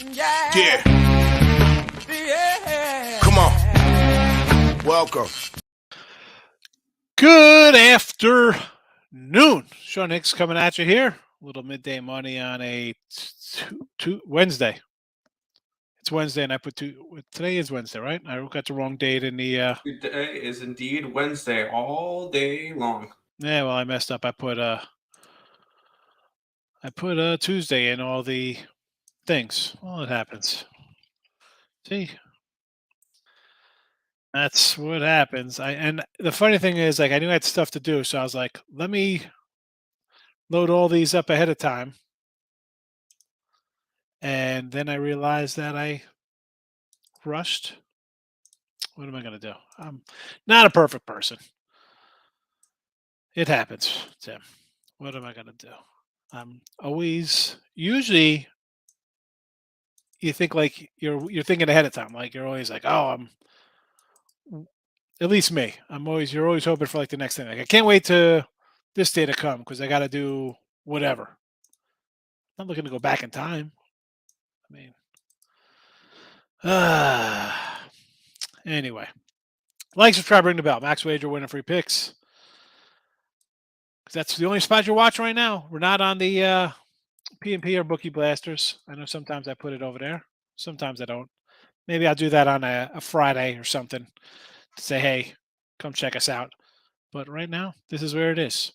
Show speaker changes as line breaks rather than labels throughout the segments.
Yeah. Come on. Welcome.
Good afternoon. Sean Higgs coming at you here. A little midday money on a Wednesday. It's Wednesday, and I put today is Wednesday, right? I got the wrong date in the.
Today is indeed Wednesday, all day long.
Yeah, well, I messed up. I put Tuesday in all the things. Well, it happens. See, that's what happens. And the funny thing is, like, I knew I had stuff to do, so I was like, let me load all these up ahead of time. And then I realized that I rushed. What am I going to do? I'm not a perfect person. It happens, Tim. What am I going to do? I'm usually you think like you're thinking ahead of time. Like you're always like, oh, at least me. You're always hoping for like the next thing. Like I can't wait to this day to come because I got to do whatever. I'm not looking to go back in time. I mean, anyway, like, subscribe, ring the bell. Max Wager winning free picks. That's the only spot you're watching right now. We're not on the P&P or Bookie Blasters. I know sometimes I put it over there. Sometimes I don't. Maybe I'll do that on a Friday or something to say, hey, come check us out. But right now, this is where it is.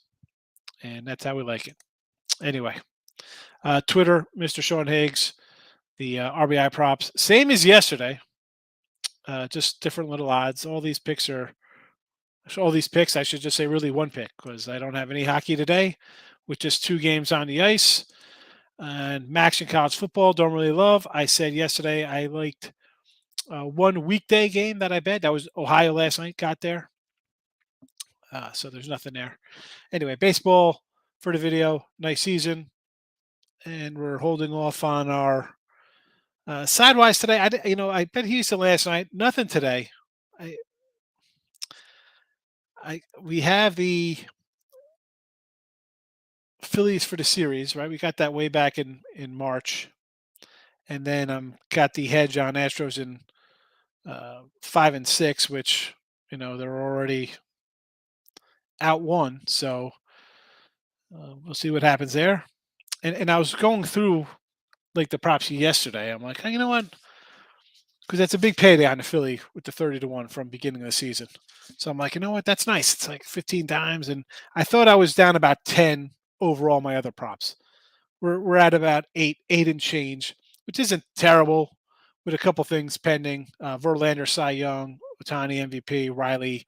And that's how we like it. Anyway, Twitter, Mr. Sean Higgs, the RBI props. Same as yesterday. Just different little odds. All these picks, I should just say really one pick because I don't have any hockey today with just 2 games on the ice. And Max in college football, don't really love. I said yesterday I liked one weekday game that I bet. That was Ohio last night, got there. So there's nothing there. Anyway, baseball for the video. Nice season. And we're holding off on our sidewise today. I bet Houston last night. Nothing today. We have the Phillies for the series, right? We got that way back in March. And then got the hedge on Astros in 5 and 6, which they're already out one. So we'll see what happens there. And I was going through like the props yesterday. I'm like, hey, you know what? Because that's a big payday on the Philly with the 30-1 from beginning of the season. So I'm like, you know what? That's nice. It's like 15 times, and I thought I was down about 10 overall. My other props, we're at about eight and change, which isn't terrible. With a couple things pending, Verlander, Cy Young, Ohtani MVP, Riley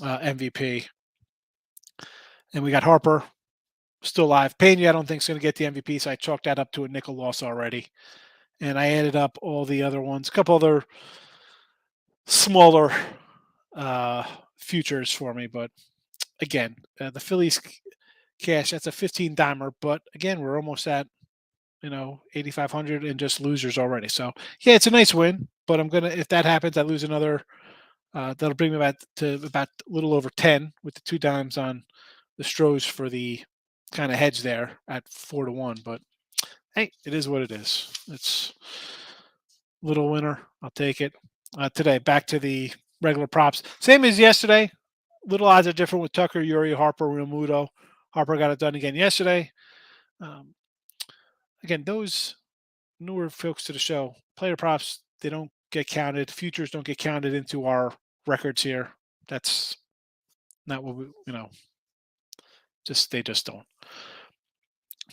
MVP, and we got Harper still alive. Pena, I don't think is going to get the MVP, so I chalked that up to a nickel loss already. And I added up all the other ones, a couple other smaller futures for me. But again, the Phillies cash, that's a 15 dimer. But again, we're almost at 8,500 and just losers already. So yeah, it's a nice win. But if that happens, I lose another. That'll bring me back to about a little over 10 with the 2 dimes on the Stros for the kind of hedge there at 4-1. But hey, it is what it is. It's little winner. I'll take it. Today, back to the regular props. Same as yesterday. Little odds are different with Tucker, Yuri, Harper, Realmuto. Harper got it done again yesterday. Again, those newer folks to the show, player props, they don't get counted. Futures don't get counted into our records here. That's not what we, they just don't.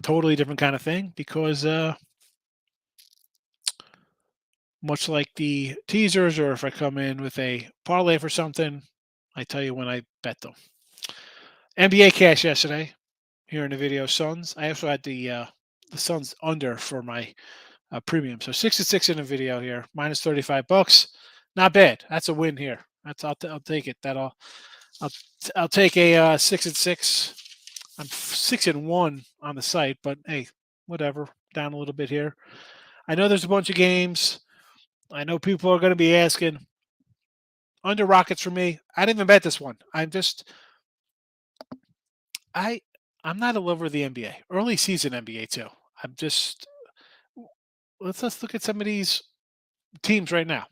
Totally different kind of thing because much like the teasers, or if I come in with a parlay for something, I tell you when I bet them. NBA cash yesterday here in the video. Suns. I also had the Suns under for my premium. So 6-6 in the video here, minus $35. Not bad. That's a win here. I'll take it. I'll take a 6-6. I'm 6-1 on the site, but hey, whatever. Down a little bit here. I know there's a bunch of games. I know people are going to be asking. Under Rockets for me. I didn't even bet this one. I'm not a lover of the NBA. Early season NBA too. I'm just let's look at some of these teams right now.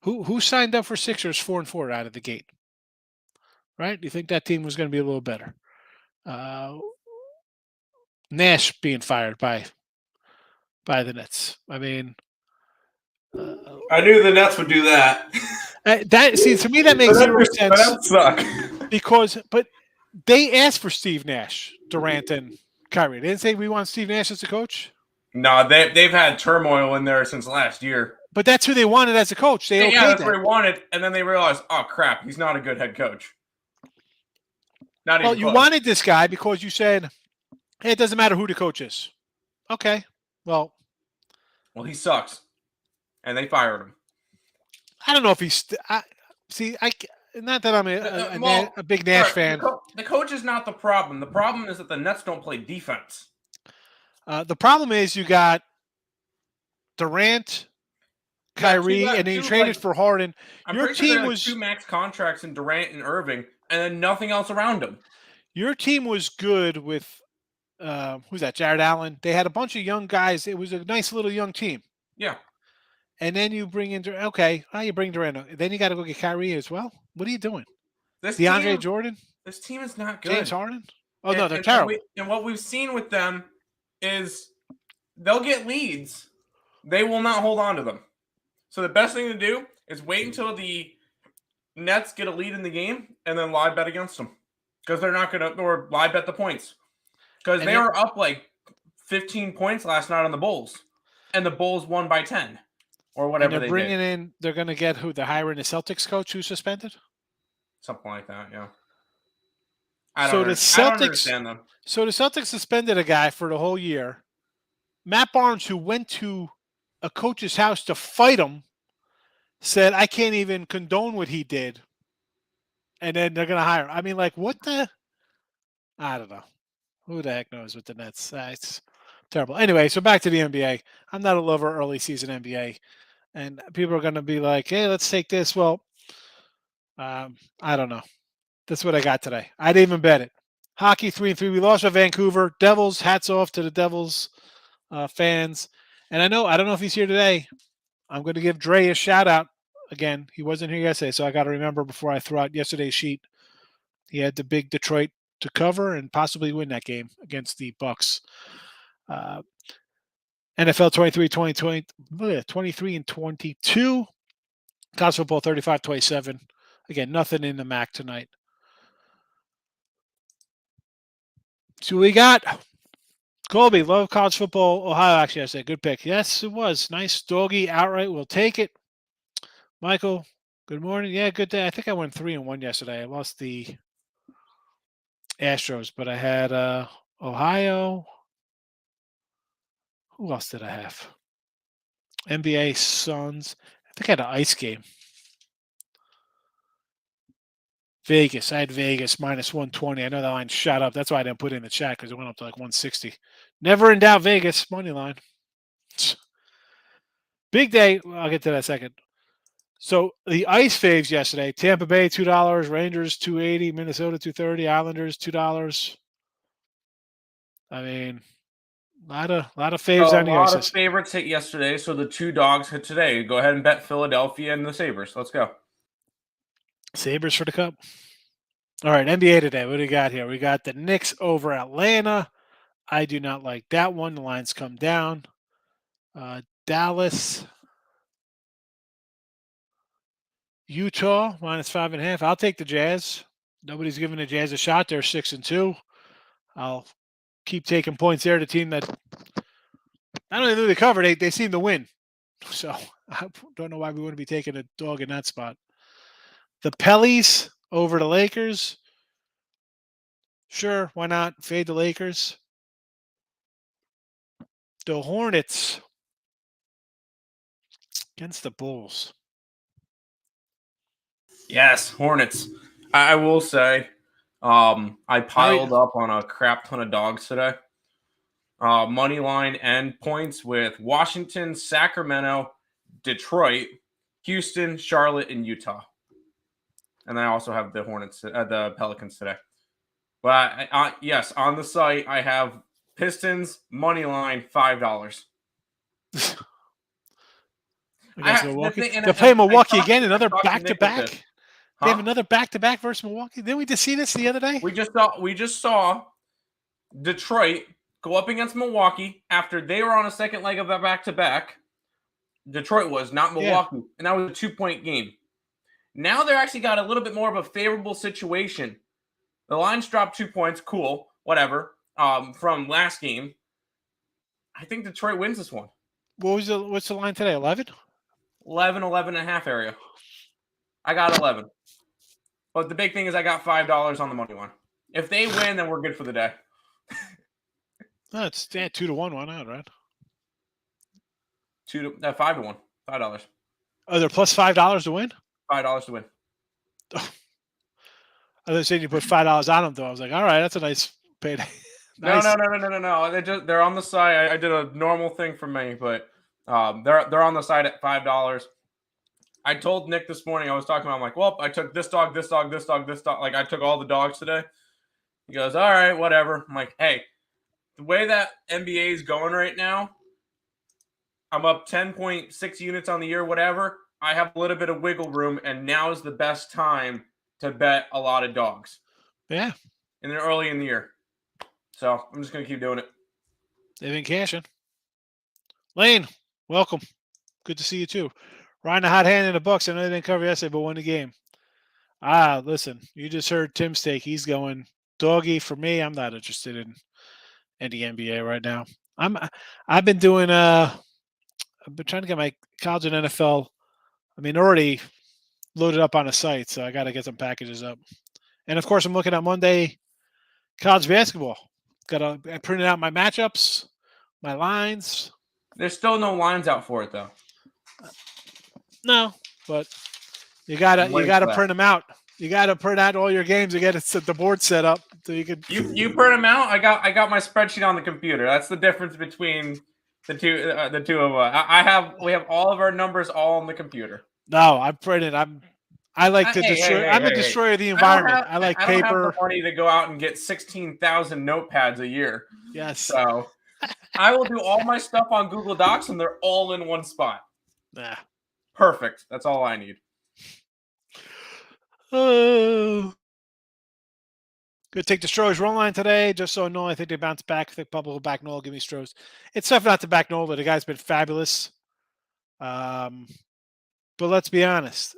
Who signed up for Sixers 4-4 out of the gate? Right? Do you think that team was going to be a little better? Nash being fired by the Nets. I mean,
I knew the Nets would do that.
to me that makes zero sense.
That suck.
But they asked for Steve Nash, Durant, and Kyrie. They didn't say we want Steve Nash as a coach.
No, they've had turmoil in there since last year.
But that's who they wanted as a coach. They
that's what he wanted, and then they realized, oh crap, he's not a good head coach. Not even.
Well, you wanted this guy because you said, hey, it doesn't matter who the coach is. Okay. Well,
he sucks, and they fired him.
I don't know if he's. Not that I'm a big Nash fan.
The coach is not the problem. The problem is that the Nets don't play defense.
The problem is you got Durant, Kyrie, and then you traded for Harden. Your team was
2 max contracts in Durant and Irving, and then nothing else around them.
Your team was good with who's that? Jared Allen. They had a bunch of young guys. It was a nice little young team.
Yeah.
And then you bring in you bring Durant. Then you got to go get Kyrie as well. What are you doing? DeAndre Jordan.
This team is not good.
James Harden. Oh no, they're terrible.
And what we've seen with them is they'll get leads. They will not hold on to them. So the best thing to do is wait until the Nets get a lead in the game and then live bet against them. Because they're not going to, or live bet the points. Because they were up like 15 points last night on the Bulls. And the Bulls won by 10. Or whatever
and they're bringing in, they're going to get who? They're hiring the Celtics coach who's suspended?
Something like that, yeah.
I don't understand them. So the Celtics suspended a guy for the whole year. Matt Barnes, who went to a coach's house to fight him, said, I can't even condone what he did. And then they're going to hire him. I mean, like, what the? I don't know. Who the heck knows with the Nets? It's terrible. Anyway, so back to the NBA. I'm not a lover of early season NBA. And people are going to be like, hey, let's take this. Well, I don't know. That's what I got today. I didn't even bet it. Hockey 3-3. We lost to Vancouver. Devils, hats off to the Devils fans. And I don't know if he's here today. I'm going to give Dre a shout out again. He wasn't here yesterday, so I got to remember before I throw out yesterday's sheet. He had the big Detroit to cover and possibly win that game against the Bucks. NFL 23 and 22. College football 35-27. Again, nothing in the MAC tonight. So we got Colby, love college football. Ohio, actually, I said good pick. Yes, it was. Nice doggy outright. We'll take it. Michael, good morning. Yeah, good day. I think I went 3-1 yesterday. I lost the Astros, but I had Ohio. Who else did I have? NBA Suns. I think I had an ice game. Vegas. I had Vegas minus 120. I know that line shot up. That's why I didn't put it in the chat because it went up to like 160. Never in doubt, Vegas. Money line. Big day. I'll get to that in a second. So the ice faves yesterday. Tampa Bay, $2. Rangers, $2.80. Minnesota, $2.30. Islanders, $2. I mean, a lot of faves on the ice.
A lot of favorites hit yesterday, so the 2 dogs hit today. Go ahead and bet Philadelphia and the Sabres. Let's go.
Sabres for the cup. All right, NBA today. What do we got here? We got the Knicks over Atlanta. I do not like that one. The lines come down. Dallas. Utah, minus 5.5. I'll take the Jazz. Nobody's giving the Jazz a shot. They're 6-2. I'll keep taking points there. The team that I don't even know they cover. They seem to win. So I don't know why we wouldn't be taking a dog in that spot. The Pellies over the Lakers. Sure, why not? Fade the Lakers. The Hornets against the Bulls.
Yes, Hornets. I will say, I piled up on a crap ton of dogs today. Money line and points with Washington, Sacramento, Detroit, Houston, Charlotte, and Utah. And I also have the Hornets, the Pelicans today. But yes, on the site I have Pistons money line $5.
Against
The
Milwaukee.
thing,
They'll play
and
Milwaukee
I
again, another
talked to Nick with
back-to-back.
this.
They have
Huh?
another back-to-back versus Milwaukee. Didn't we just see this the other day?
We just saw Detroit go up against Milwaukee after they were on a second leg of a back-to-back. Detroit was, not Milwaukee.
Yeah.
And that was a 2-point game. Now they're actually got a little bit more of a favorable situation. The lines dropped 2 points. Cool. Whatever. From last game. I think Detroit wins this one.
What's the line today? 11?
11 and a half area. I got 11. But the big thing is I got $5 on the money line. If they win, then we're good for the day.
No, it's 2-1. Why not, right?
5 to 1. $5.
Oh, they're plus $5 to win?
$5 to win.
I was saying you put $5 on them, though. I was like, all right, that's a nice payday.
No.
Nice.
No. They're on the side. I did a normal thing for me, but they're on the side at $5. I told Nick this morning, I was talking about, I'm like, well, I took this dog, this dog, this dog, this dog. Like, I took all the dogs today. He goes, all right, whatever. I'm like, hey, the way that NBA is going right now, I'm up 10.6 units on the year, whatever. I have a little bit of wiggle room, and now is the best time to bet a lot of dogs.
Yeah.
And they're early in the year. So I'm just going to keep doing it.
They've been cashing. Lane, welcome. Good to see you, too. Riding a hot hand in the Bucks. I know they didn't cover yesterday, but won the game. Listen, you just heard Tim's take. He's going doggy. For me, I'm not interested in the NBA right now. I've been doing I've been trying to get my college and NFL. I mean, already loaded up on the site, so I got to get some packages up. And of course, I'm looking at Monday college basketball. I printed out my matchups, my lines.
There's still no lines out for it, though.
No, but you gotta print them out. You gotta print out all your games to get the board set up so you can.
You print them out. I got my spreadsheet on the computer. That's the difference between the two of us. We have all of our numbers all on the computer.
No, I printed. I like to destroy. I'm a destroyer of the environment. I like paper.
I don't have the money to go out and get 16,000 notepads a year.
Yes.
So I will do all my stuff on Google Docs, and they're all in one spot.
Nah.
Perfect. That's all I need.
Oh. Good take the Stros run line today. Just so Nola, I think they bounce back. I think Bubble will back Nola. Give me Stros. It's tough not to back Nola. The guy's been fabulous. But let's be honest.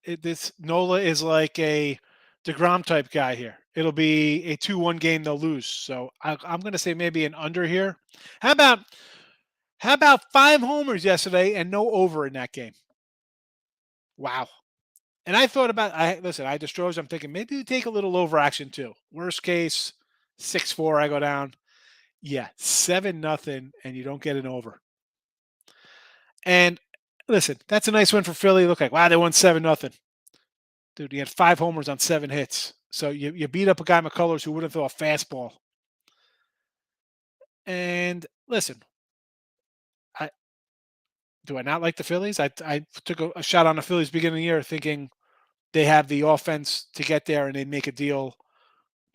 This Nola is like a DeGrom type guy here. It'll be a 2-1 game. They'll lose. So I'm going to say maybe an under here. How about 5 homers yesterday and no over in that game? Wow. And I thought about, I had Stros. I'm thinking maybe you take a little over action too. Worst case, 6-4, I go down. Yeah, 7-0, and you don't get an over. And listen, that's a nice win for Philly. Look like, wow, they won 7-0. Dude, you had 5 homers on 7 hits. So you beat up a guy McCullers who wouldn't throw a fastball. And listen, do I not like the Phillies? I took a shot on the Phillies beginning of the year thinking they have the offense to get there and they'd make a deal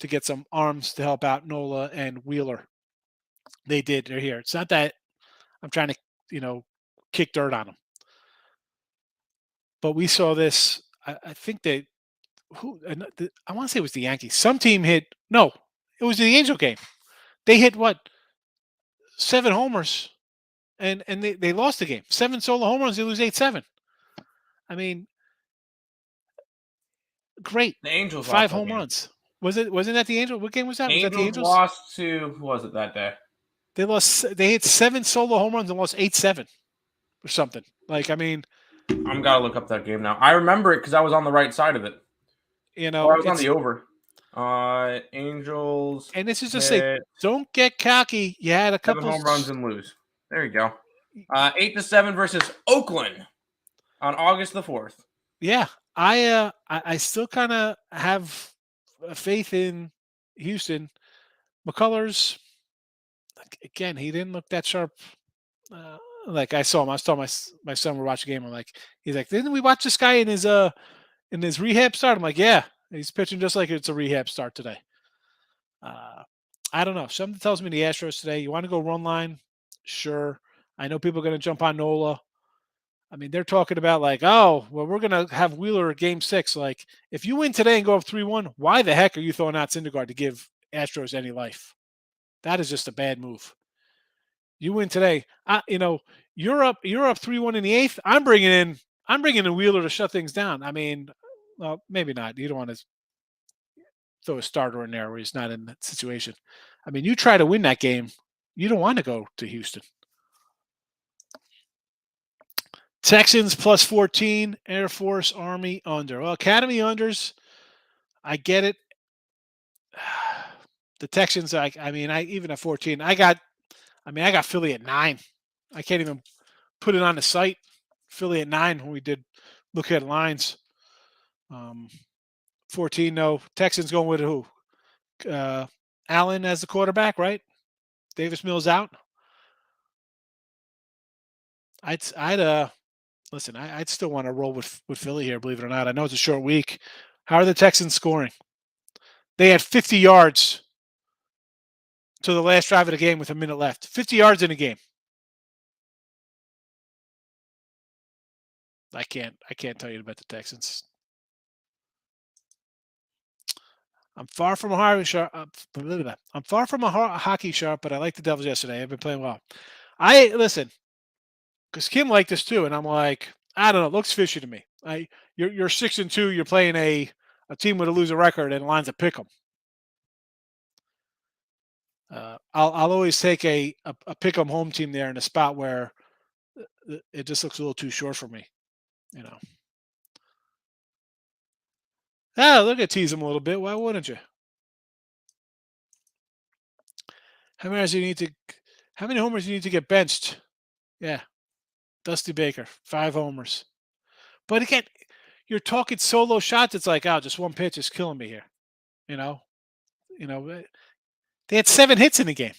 to get some arms to help out Nola and Wheeler. They did. They're here. It's not that I'm trying to, kick dirt on them. But we saw this. I think I want to say it was the Yankees. Some team hit. No, it was the Angel game. They hit 7 homers, and they lost the game. 7 solo home runs. They lose 8-7. I mean, great.
The Angels
5 home runs. Wasn't that the Angels? What game was that? Was that the Angels?
Lost to, who was it that day?
They hit 7 solo home runs and lost 8-7 or something.
I'm gotta look up that game now. I remember it because I was on the right side of it. I was on the over. Angels.
And this is just say, don't get cocky. You had a couple
7 home runs and lose. There you go. 8-7 versus Oakland on August the 4th.
Yeah, I still kind of have faith in Houston. McCullers, again, he didn't look that sharp. Like I saw him. I was telling my son we're watching a game. I'm like, he's like, didn't we watch this guy in his rehab start? I'm like, yeah, he's pitching just like it's a rehab start today. I don't know. Something tells me the Astros today. You want to go run line? Sure. I know people are going to jump on Nola. I mean, they're talking about like, oh, well, we're going to have Wheeler at game 6. Like, if you win today and go up 3-1, why the heck are you throwing out Syndergaard to give Astros any life? That is just a bad move. You win today. You're up 3-1 in the 8th. I'm bringing in Wheeler to shut things down. I mean, well, maybe not. You don't want to throw a starter in there where he's not in that situation. I mean, you try to win that game. You don't want to go to Houston. Texans plus 14, Air Force, Army under. Well, Academy unders, I get it. The Texans, I even at 14, I got Philly at 9. I can't even put it on the site. Philly at 9 when we did look at lines. 14, no. Texans going with who? Allen as the quarterback, right? Davis Mills out. I'd still want to roll with Philly here, believe it or not. I know it's a short week. How are the Texans scoring? They had 50 yards to the last drive of the game with a minute left. 50 yards in the game. I can't tell you about the Texans. I'm far from a hockey sharp. I'm far from a hockey sharp, but I like the Devils yesterday. I've been playing well. Listen, because Kim liked this too, and I'm like, I don't know, it looks fishy to me. You're 6-2. You're playing a team with a loser record and lines of pick 'em. I'll always take a pick 'em home team there in a spot where it just looks a little too short for me. Look at tease him a little bit. Why wouldn't you? How many homers do you need to get benched? Yeah. Dusty Baker, 5 homers. But again, you're talking solo shots. It's like, just one pitch is killing me here. They had 7 hits in the game,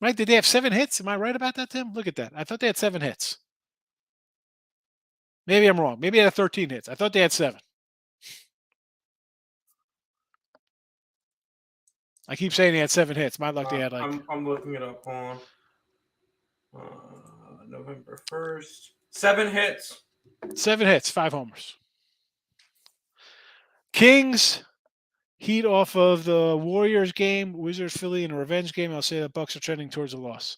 right? Did they have 7 hits? Am I right about that, Tim? Look at that. I thought they had 7 hits. Maybe I'm wrong. Maybe they had 13 hits. I thought they had 7. I keep saying they had 7 hits. My luck, they had like.
I'm looking it up on November 1st. 7 hits.
7 hits, 5 homers. Kings, Heat off of the Warriors game, Wizards, Philly in a revenge game. I'll say the Bucks are trending towards a loss.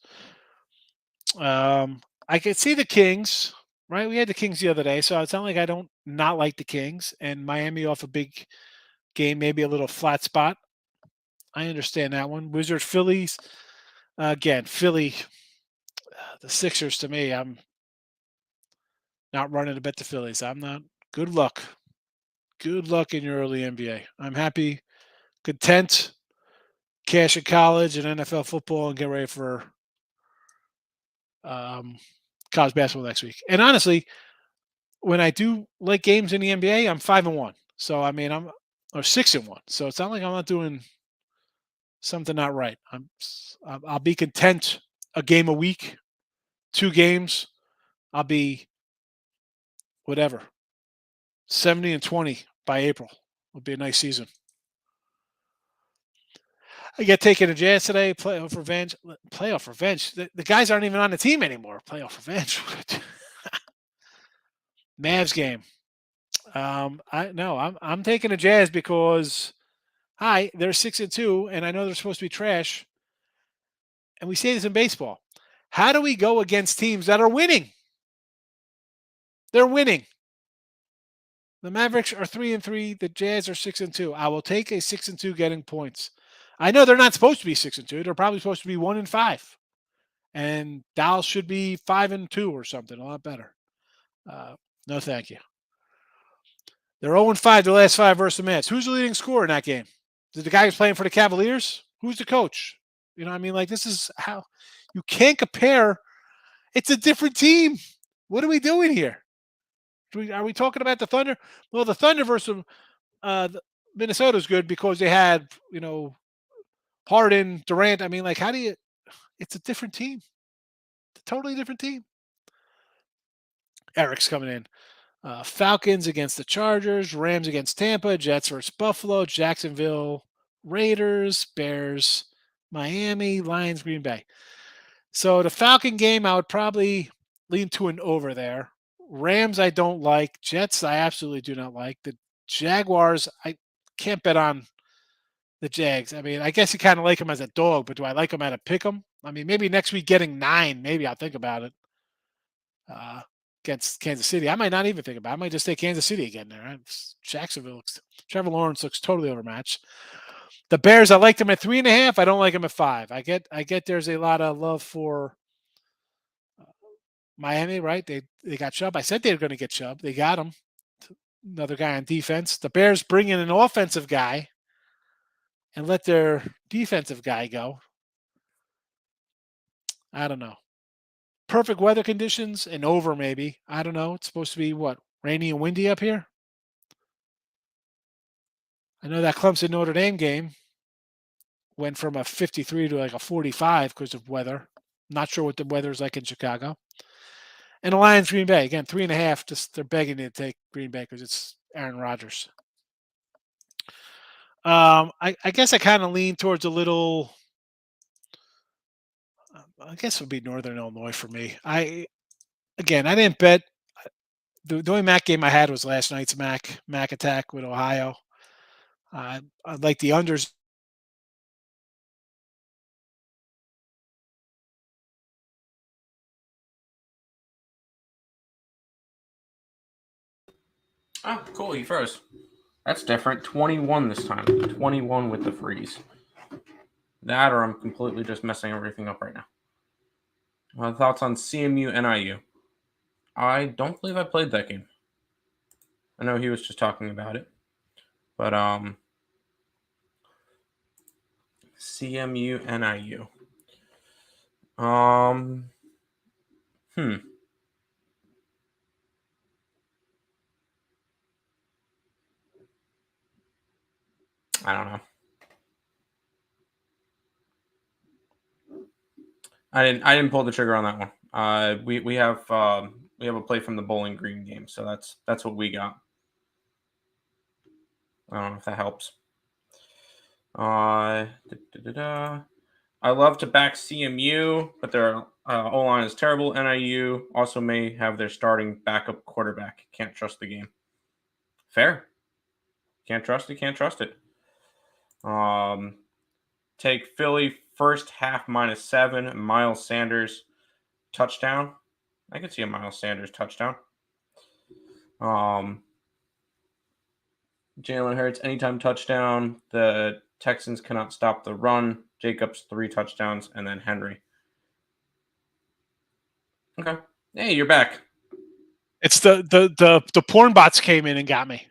I could see the Kings, right? We had the Kings the other day, so it's not like I don't not like the Kings. And Miami off a big game, maybe a little flat spot. I understand that one. Wizards, Phillies. Again, Philly, the Sixers to me, I'm not running to bet the Phillies. I'm not. Good luck. Good luck in your early NBA. I'm happy, content, cash at college and NFL football and get ready for college basketball next week. And honestly, when I do like games in the NBA, I'm 5-1. So I mean, I'm 6-1. So it's not like I'm not doing something not right. I'll be content a game a week, 2 games. I'll be whatever 70-20 by April. It'll be a nice season. I get taken to Jazz today. Playoff revenge. The guys aren't even on the team anymore. Playoff revenge. Mavs game. I'm taking the Jazz because they're 6-2, and I know they're supposed to be trash. And we say this in baseball. How do we go against teams that are winning? They're winning. The Mavericks are 3-3. The Jazz are 6-2. I will take a 6-2 getting points. I know they're not supposed to be 6-2. They're probably supposed to be 1-5. And Dallas should be 5-2 or something. A lot better. No, thank you. They're 0-5 the last 5 versus the Mets. Who's the leading scorer in that game? Is it the guy who's playing for the Cavaliers? Who's the coach? You know what I mean? Like, this is how you can't compare. It's a different team. What are we doing here? Are we talking about the Thunder? Well, the Thunder versus Minnesota's good because they had, Harden, Durant. I mean, like, it's a different team. It's a totally different team. Eric's coming in. Falcons against the Chargers, Rams against Tampa, Jets versus Buffalo, Jacksonville, Raiders, Bears, Miami, Lions, Green Bay. So the Falcon game, I would probably lean to an over there. Rams, I don't like. Jets, I absolutely do not like. The Jaguars, I can't bet on the Jags. I mean, I guess you kind of like them as a dog, but do I like them at a pick 'em? I mean, maybe next week getting 9, maybe I'll think about it. Uh, Against Kansas City, I might not even think about it. I might just take Kansas City again there. Jacksonville looks, Trevor Lawrence looks totally overmatched. The Bears, I like them at 3.5. I don't like them at 5. I get there's a lot of love for Miami, right? They got Chubb. I said they were going to get Chubb. They got him. Another guy on defense. The Bears bring in an offensive guy and let their defensive guy go. I don't know. Perfect weather conditions and over maybe. I don't know. It's supposed to be what? Rainy and windy up here? I know that Clemson Notre Dame game went from a 53 to like a 45 because of weather. Not sure what the weather is like in Chicago. And the Lions Green Bay, again, 3.5. Just they're begging you to take Green Bay because it's Aaron Rodgers. I guess I kind of lean towards a little. I guess it would be Northern Illinois for me. I didn't bet. The only MAC game I had was last night's MAC attack with Ohio. I like the unders.
Oh, cool. You froze. That's different. 21 this time. 21 with the freeze. That or I'm completely just messing everything up right now. Thoughts on CMU NIU? I don't believe I played that game. I know he was just talking about it. But CMU NIU. I don't know. I didn't pull the trigger on that one. We have a play from the Bowling Green game, so that's what we got. I don't know if that helps. I love to back CMU, but their O-line is terrible. NIU also may have their starting backup quarterback. Can't trust the game. Fair. Can't trust it. Can't trust it. Take Philly first half -7. Miles Sanders touchdown. I could see a Miles Sanders touchdown. Jalen Hurts anytime touchdown. The Texans cannot stop the run. Jacobs 3 touchdowns, and then Henry. Okay. Hey, you're back.
It's the porn bots came in and got me.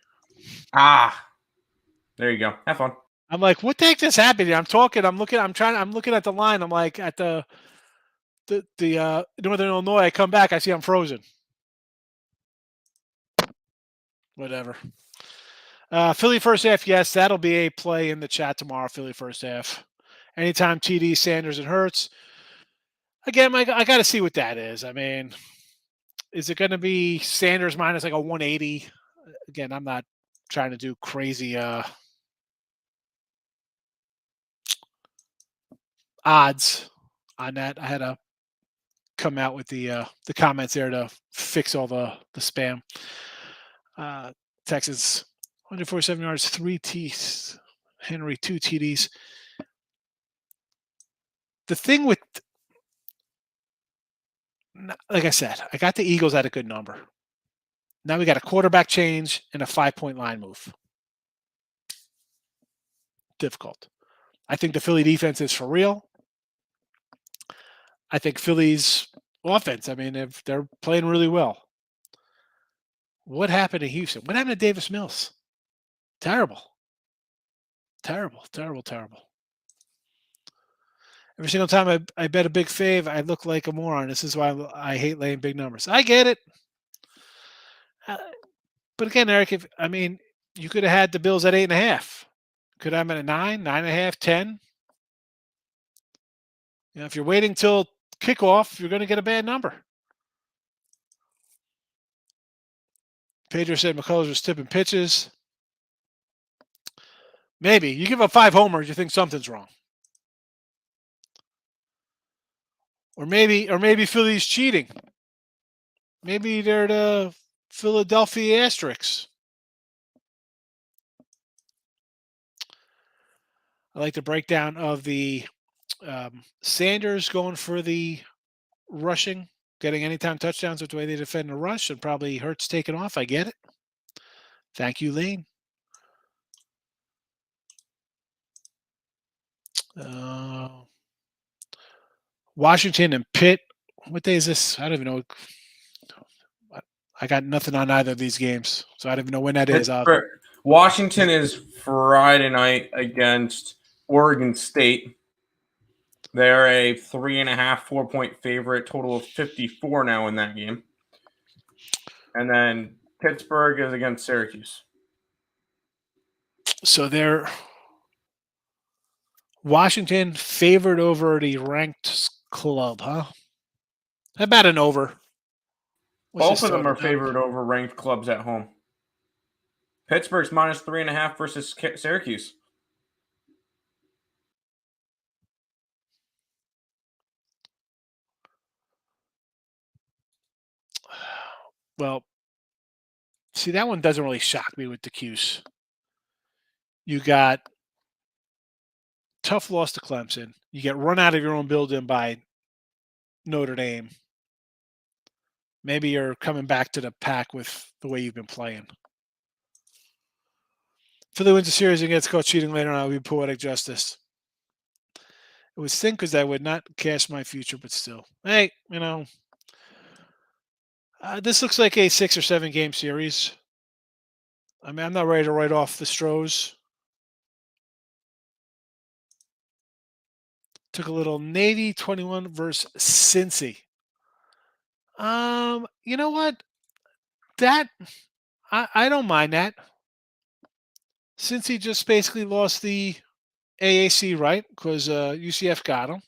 There you go. Have fun.
I'm like, what the heck just happened here? I'm talking. I'm looking at the line. I'm like at the Northern Illinois. I come back. I see I'm frozen. Whatever. Philly first half, yes, that'll be a play in the chat tomorrow. Philly first half. Anytime TD, Sanders, and Hurts. Again, I got to see what that is. I mean, is it going to be Sanders minus like a 180? Again, I'm not trying to do crazy odds on that. I had to come out with the comments there to fix all the spam. Texas 147 yards, 3 T's. Henry 2 TDs. The thing with, like I said, I got the Eagles at a good number. Now we got a quarterback change and a 5-point line move. Difficult. I think the Philly defense is for real. I think Philly's offense, I mean, they're playing really well. What happened to Houston? What happened to Davis Mills? Terrible. Terrible. Every single time I bet a big fave, I look like a moron. This is why I hate laying big numbers. I get it. But again, Eric, you could have had the Bills at 8.5. Could have been at 9, 9.5, 10. If you're waiting till kickoff, you're going to get a bad number. Pedro said McCullers was tipping pitches. Maybe. You give up 5 homers, you think something's wrong. Or maybe Philly's cheating. Maybe they're the Philadelphia Asterix. I like the breakdown of the Sanders going for the rushing, getting anytime touchdowns with the way they defend the rush, and probably Hurts taking off. I get it. Thank you, Lane. Washington and Pitt. What day is this? I don't even know. I got nothing on either of these games, so I don't even know when that is.
Washington is Friday night against Oregon State. They're a 3.5, 4-point favorite, total of 54 now in that game. And then Pittsburgh is against Syracuse.
So they're Washington favored over the ranked club, huh? How about an over?
Both of them are favored over ranked clubs at home. Pittsburgh's minus 3.5 versus Syracuse.
Well, see, that one doesn't really shock me with the Cuse. You got tough loss to Clemson. You get run out of your own building by Notre Dame. Maybe you're coming back to the pack with the way you've been playing. Philly wins the series against Coach cheating later on. I'll be poetic justice. It would stink because I would not cash my future, but still. Hey, this looks like a 6 or 7 game series. I mean, I'm not ready to write off the Stros. Took a little Navy 21 versus Cincy. You know what? That I don't mind that. Cincy just basically lost the AAC, right? Because UCF got him.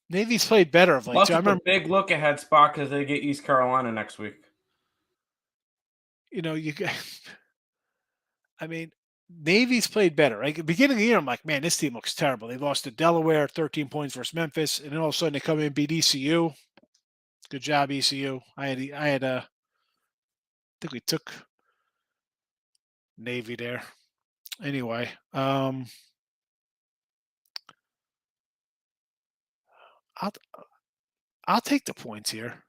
Navy's played better of late.
Plus,
I remember
a big look ahead spot because they get East Carolina next week.
I mean, Navy's played better. Right? At the beginning of the year, I'm like, man, this team looks terrible. They lost to Delaware, 13 points versus Memphis, and then all of a sudden they come in and beat ECU. Good job, ECU. I think we took Navy there. Anyway, I'll take the points here.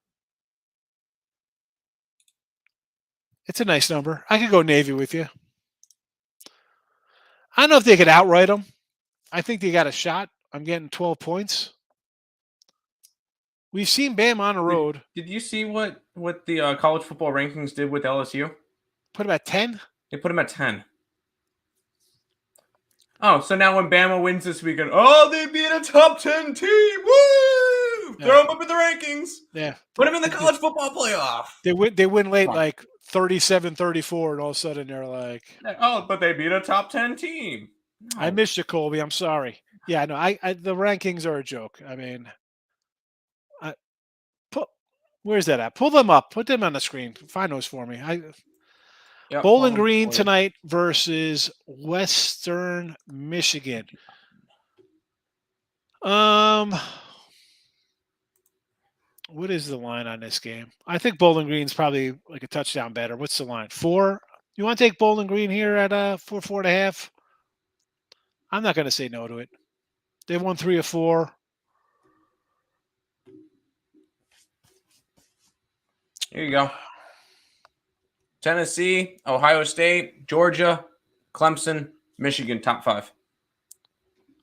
It's a nice number. I could go Navy with you. I don't know if they could outright them. I think they got a shot. I'm getting 12 points. We've seen Bam on the road.
Did you see what the college football rankings did with LSU?
Put them at 10?
They put them at 10. Oh, so now when Bama wins this weekend, they beat a top 10 team. Woo! Yeah. Throw them up in the rankings.
Yeah.
Put them in the college football playoff.
They win late, like 37-34, and all of a sudden they're like,
but they beat a top 10 team.
No. I missed you, Colby. I'm sorry. Yeah, no, I the rankings are a joke. I mean, where's that at? Pull them up. Put them on the screen. Find those for me. Bowling Green tonight versus Western Michigan. What is the line on this game? I think Bowling Green's probably like a touchdown better. What's the line? 4? You want to take Bowling Green here at 4.5? I'm not going to say no to it. They won 3 or 4.
Here you go. Tennessee, Ohio State, Georgia, Clemson, Michigan, top 5.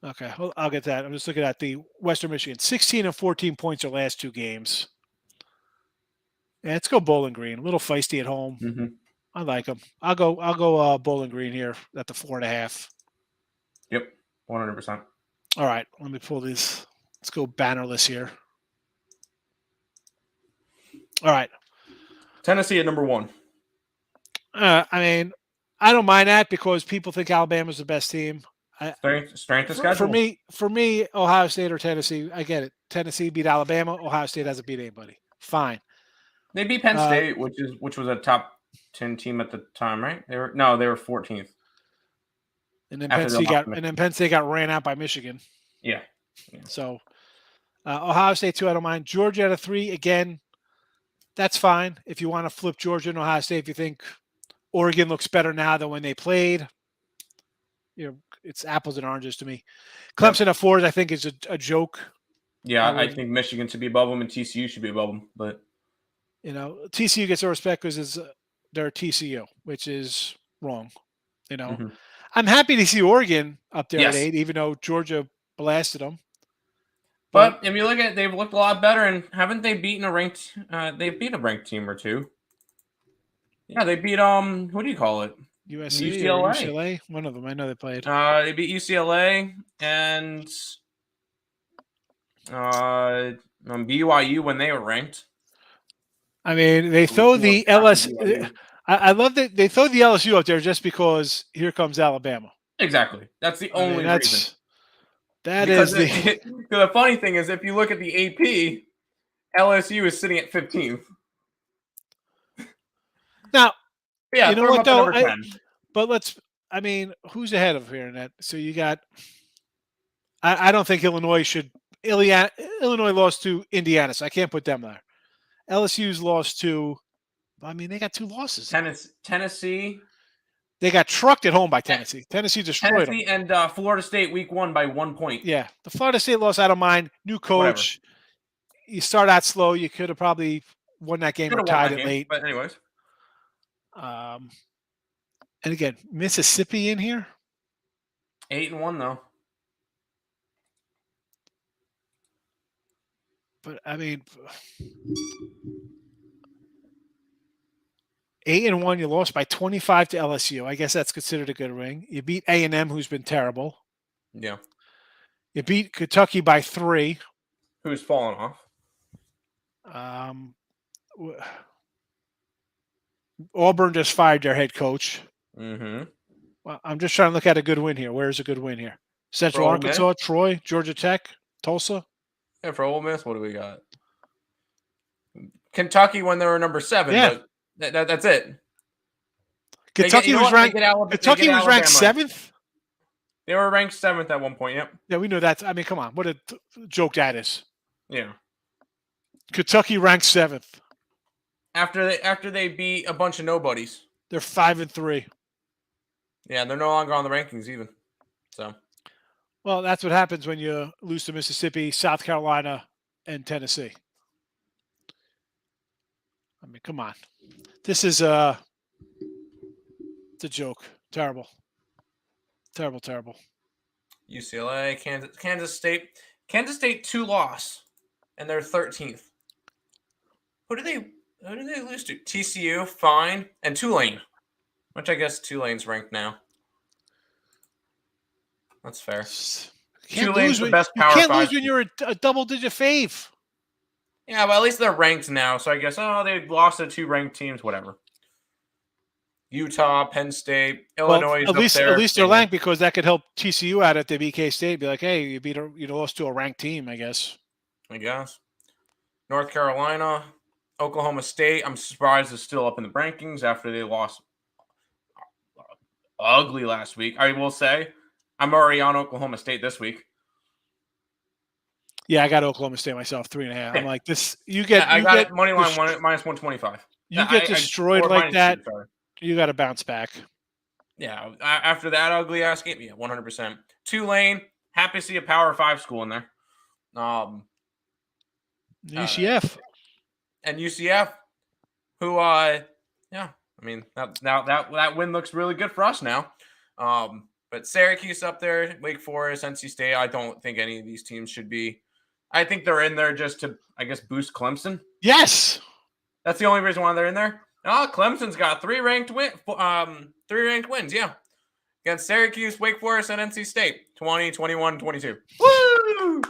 Okay, well, I'll get that. I'm just looking at the Western Michigan. 16 and 14 points their last 2 games. Yeah, let's go Bowling Green. A little feisty at home.
Mm-hmm.
I like them. I'll go Bowling Green here at the 4.5.
Yep, 100%.
All right, let me pull these. Let's go bannerless here. All right.
Tennessee at number 1.
I mean, I don't mind that because people think Alabama's the best team.
Strength of schedule.
For me, Ohio State or Tennessee, I get it. Tennessee beat Alabama. Ohio State hasn't beat anybody. Fine.
They beat Penn State, which was a top 10 team at the time, right? They were 14th.
And then Penn State got ran out by Michigan.
Yeah. Yeah.
So Ohio State 2, I don't mind. Georgia at a 3, again, that's fine. If you want to flip Georgia and Ohio State, if you think Oregon looks better now than when they played, it's apples and oranges to me. Clemson at 4, I think, is a joke.
Yeah, I think Michigan should be above them and TCU should be above them. But
TCU gets the respect because they're TCU, which is wrong. I'm happy to see Oregon up there at 8, even though Georgia blasted them.
But if you look at it, they've looked a lot better, and haven't they beaten a ranked? They've beat a ranked team or two. Yeah, they beat who do you call it?
USC or UCLA? One of them. I know they played.
They beat UCLA and BYU when they were ranked.
I mean, they throw the LSU. I love that they throw the LSU up there just because here comes Alabama.
Exactly. That's the only reason. The funny thing is, if you look at the AP, LSU is sitting at 15th.
Now,
yeah,
you know what though? Who's ahead of here in that? So you got. I don't think Illinois should. Illinois lost to Indiana, so I can't put them there. LSU's lost to. They got 2 losses.
Tennessee.
They got trucked at home by Tennessee. Tennessee destroyed them.
And Florida State week 1 by 1 point.
Yeah, the Florida State loss, I don't mind. New coach. Whatever. You start out slow. You could have probably won that game or tied it late.
But anyways.
And again, Mississippi in here.
8-1 though.
But 8-1, you lost by 25 to LSU. I guess that's considered a good ring. You beat A&M, who's been terrible.
Yeah.
You beat Kentucky by 3.
Who's fallen off?
Auburn just fired their head coach.
Mm-hmm.
Well, I'm just trying to look at a good win here. Where's a good win here? Central Arkansas, Troy, Georgia Tech, Tulsa.
Yeah, for Ole Miss, what do we got? Kentucky when they were number 7.
Yeah.
But that's it.
Kentucky was ranked 7th?
They were ranked 7th at one point, yep.
Yeah, we know that. Come on. What a joke that is.
Yeah.
Kentucky ranked 7th.
After they beat a bunch of nobodies.
They're 5-3.
Yeah, they're no longer on the rankings even. So.
Well, that's what happens when you lose to Mississippi, South Carolina, and Tennessee. Come on. This is it's a joke. Terrible. Terrible.
UCLA, Kansas State. Kansas State 2 loss, and they're 13th. Who do they lose to? TCU, fine, and Tulane, which I guess Tulane's ranked now. That's fair. Tulane's the best Power 5.
You can't lose when you're a double-digit fave.
Yeah, but at least they're ranked now, so I guess, they lost to 2 ranked teams, whatever. Utah, Penn State, Illinois.
At least they're ranked because that could help TCU out at the BK State. Be like, hey, you lost to a ranked team, I guess.
North Carolina, Oklahoma State. I'm surprised is still up in the rankings after they lost ugly last week. I will say, I'm already on Oklahoma State this week.
Yeah, I got Oklahoma State myself, 3.5. I'm like this.
I got it money line minus 125.
You get destroyed like that. You got to bounce back.
Yeah, after that ugly ass game, 100%. Tulane, happy to see a Power 5 school in there.
UCF
and UCF, who that win looks really good for us now. But Syracuse up there, Wake Forest, NC State. I don't think any of these teams should be. I think they're in there just to, I guess, boost Clemson.
Yes,
that's the only reason why they're in there. Clemson's got 3 ranked wins. Yeah, against Syracuse, Wake Forest, and NC State. 20, 21, 22. Woo!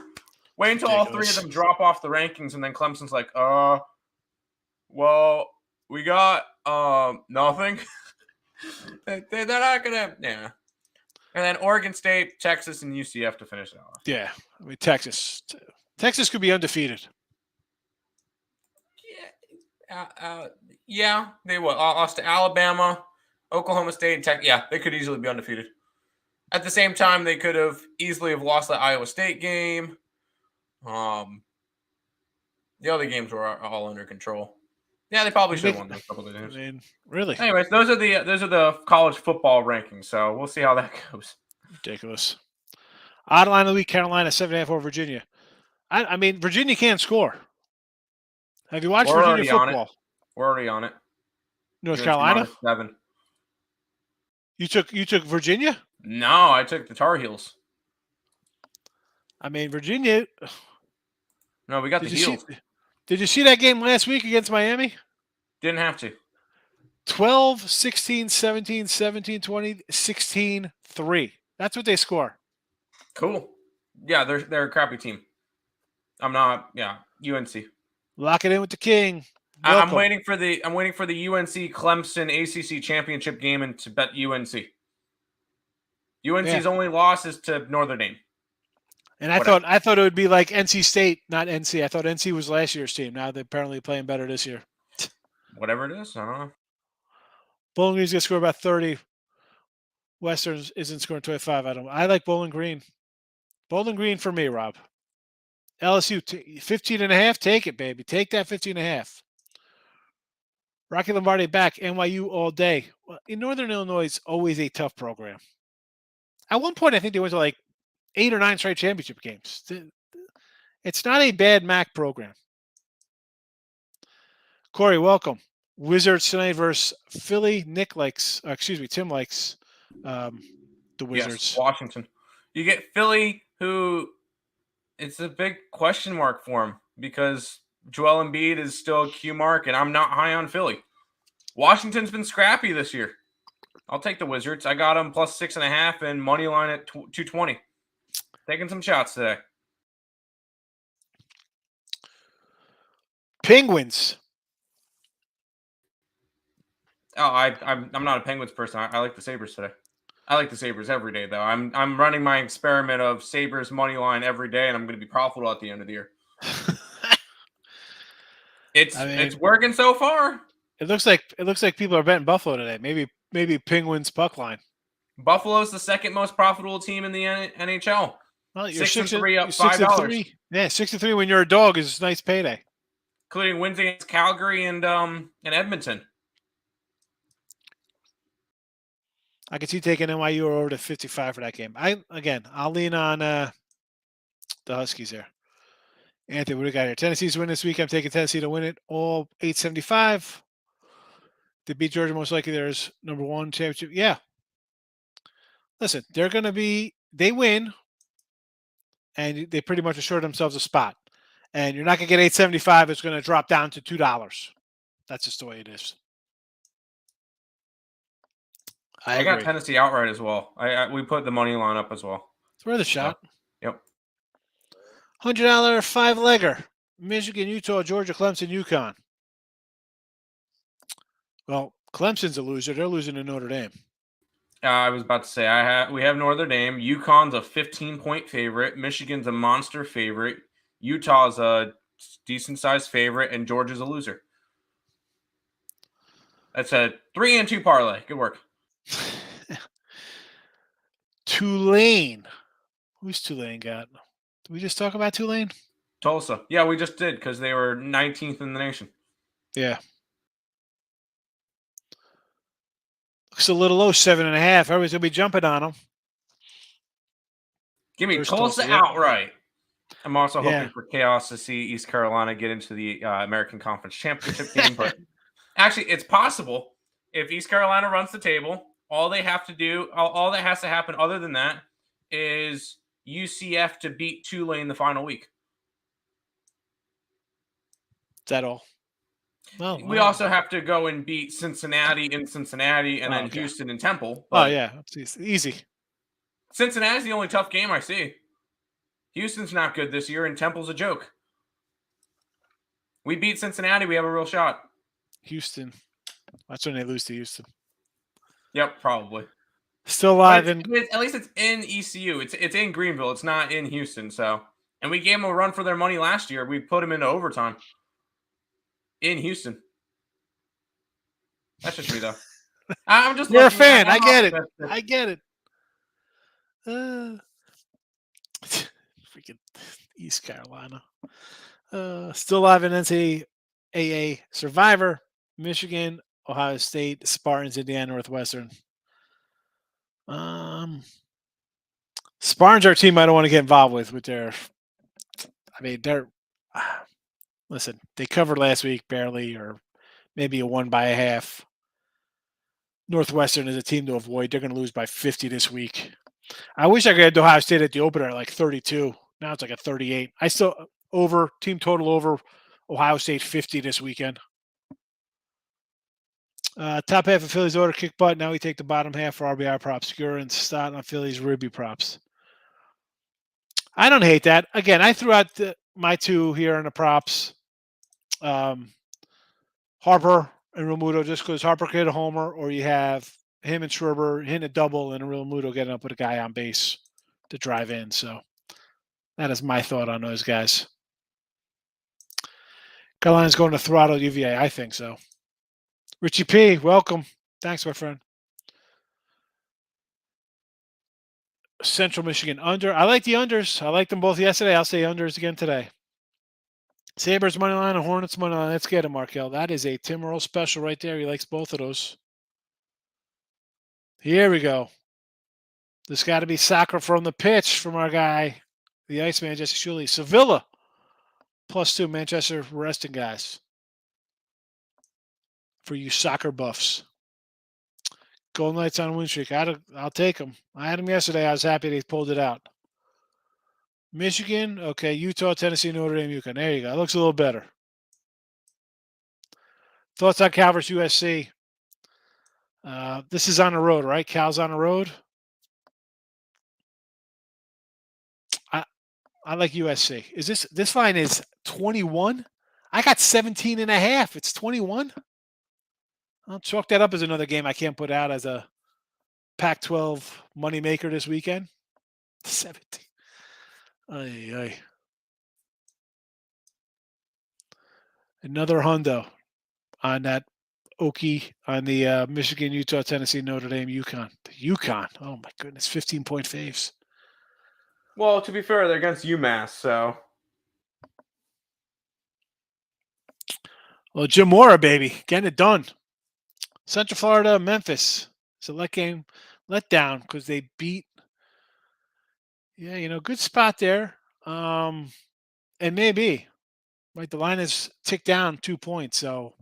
Wait until all 3 of them drop off the rankings, and then Clemson's like, well, we got nothing. They're not gonna, yeah. And then Oregon State, Texas, and UCF to finish it off.
Yeah, Texas could be undefeated.
They lost to Alabama, Oklahoma State, and Texas. Yeah, they could easily be undefeated. At the same time, they could have easily have lost the Iowa State game. The other games were all under control. Yeah, they probably should have won those couple of games.
I mean, really
Anyways, those are the college football rankings. So we'll see how that goes.
ridiculous. Odd line of the week: Carolina 7.5 over Virginia. I mean, Virginia can't score. Have you watched
We're
Virginia
already on it.
football?
We're already on it.
North
UNC
Carolina.
-7.
You took Virginia.
No, I took the Tar Heels.
I mean, Virginia.
No, we got the Heels.
Did you see that game last week against Miami?
Didn't have to.
12, 16, 17, 17, 20, 16, 3. That's what they score.
Cool. Yeah, they're a crappy team. I'm not. Yeah, UNC.
Lock it in with the King.
I'm waiting for the UNC Clemson ACC championship game and to bet UNC. UNC's only loss is to Notre Dame.
And I thought it would be like NC State, not NC. I thought NC was last year's team. Now they're apparently playing better this year.
Whatever it is, I don't know.
Bowling Green's gonna score about 30. Western isn't scoring 25. I like Bowling Green. Bowling Green for me, Rob. LSU 15.5. Take it, baby. Take that 15.5. Rocky Lombardi back. NYU all day. Well, in Northern Illinois, it's always a tough program. At one point, I think they went to like 8 or 9 straight championship games. It's not a bad MAC program. Corey, welcome. Wizards tonight versus Philly. Tim likes the Wizards.
Yes, Washington. You get Philly, who it's a big question mark for him because Joel Embiid is still a Q mark, and I'm not high on Philly. Washington's been scrappy this year. I'll take the Wizards. I got them plus 6.5 and money line at 220. Taking some shots today.
Penguins.
Oh, I'm not a Penguins person. I like the Sabres today. I like the Sabres every day, though. I'm running my experiment of Sabres money line every day, and I'm going to be profitable at the end of the year. It's working so far.
It looks like people are betting Buffalo today. Maybe Penguins puck line.
Buffalo's the second most profitable team in the NHL.
Well, you're
6-3 up $5.
Yeah, 6-3 when you're a dog is a nice payday.
Including wins against Calgary and Edmonton.
I could see taking NYU over to 55 for that game. I'll lean on the Huskies there. Anthony, what do we got here? Tennessee's win this week. I'm taking Tennessee to win it. All 875. They beat Georgia. Most likely there's number 1 championship. Yeah. Listen, they win, and they pretty much assure themselves a spot. And you're not going to get 875. It's going to drop down to $2. That's just the way it is.
I got Tennessee outright as well. We put the money line up as well.
It's worth a shot.
Yep.
$100 5-legger. Michigan, Utah, Georgia, Clemson, UConn. Well, Clemson's a loser. They're losing to Notre Dame.
I was about to say we have Notre Dame. UConn's a 15-point favorite. Michigan's a monster favorite. Utah's a decent-sized favorite, and Georgia's a loser. That's a 3-2 parlay. Good work.
Tulane. Who's Tulane got? Did we just talk about Tulane?
Tulsa. Yeah, we just did because they were 19th in the nation.
Yeah. Looks a little low, 7.5. Everybody's going to be jumping on them.
Give me Tulsa outright. I'm also hoping for chaos to see East Carolina get into the American Conference Championship game. But actually, it's possible if East Carolina runs the table. All they have to do, all that has to happen other than that is UCF to beat Tulane the final week.
Is that all?
Well, we also have to go and beat Cincinnati in Cincinnati and then Houston and Temple.
But it's easy.
Cincinnati's the only tough game I see. Houston's not good this year, and Temple's a joke. We beat Cincinnati, we have a real shot.
Houston. That's when they lose to Houston.
Yep, probably.
Still alive.
At least it's in ECU. It's in Greenville. It's not in Houston. So, and we gave them a run for their money last year. We put them into overtime in Houston. That's just me, though. I'm just.
You're a fan. I get it. Freaking East Carolina. Still alive in NCAA Survivor. Michigan, Ohio State, Spartans, Indiana, Northwestern. Spartans are a team I don't want to get involved with their. I mean, they're. Listen, they covered last week barely, or maybe a 1.5. Northwestern is a team to avoid. They're going to lose by 50 this week. I wish I could get Ohio State at the opener at like 32. Now it's like a 38. I still over team total over Ohio State 50 this weekend. Top half of Phillies order kick butt. Now we take the bottom half for RBI props. Gura and Stott on Phillies Ruby props. I don't hate that. Again, I threw out my two here in the props. Harper and Realmuto, just because Harper could hit a homer, or you have him and Schwarber hitting a double and Realmuto getting up with a guy on base to drive in. So that is my thought on those guys. Carolina's going to throttle UVA. I think so. Richie P, welcome. Thanks, my friend. Central Michigan under. I like the unders. I liked them both yesterday. I'll say unders again today. Sabres money line and Hornets money line. Let's get it, Markel. That is a Tim Earl special right there. He likes both of those. Here we go. This got to be soccer from the pitch from our guy, the Iceman, Jesse Shuley. Sevilla +2 Manchester resting guys. For you soccer buffs. Golden Knights on a win streak. I'll take them. I had them yesterday. I was happy they pulled it out. Michigan, okay. Utah, Tennessee, Notre Dame, UConn. There you go. It looks a little better. Thoughts on Cal versus USC? This is on the road, right? Cal's on the road. I like USC. Is this line is 21? I got 17.5. It's 21. I'll chalk that up as another game I can't put out as a Pac-12 moneymaker this weekend. 17. Ay, ay. Another hundo on that Okie on the Michigan, Utah, Tennessee, Notre Dame, UConn. The UConn. Oh my goodness, 15-point faves.
Well, to be fair, they're against UMass, so.
Well, Jim Mora, baby, getting it done. Central Florida, Memphis. It's a let down because they beat. Yeah, good spot there. And maybe, right? The line is ticked down 2 points. So,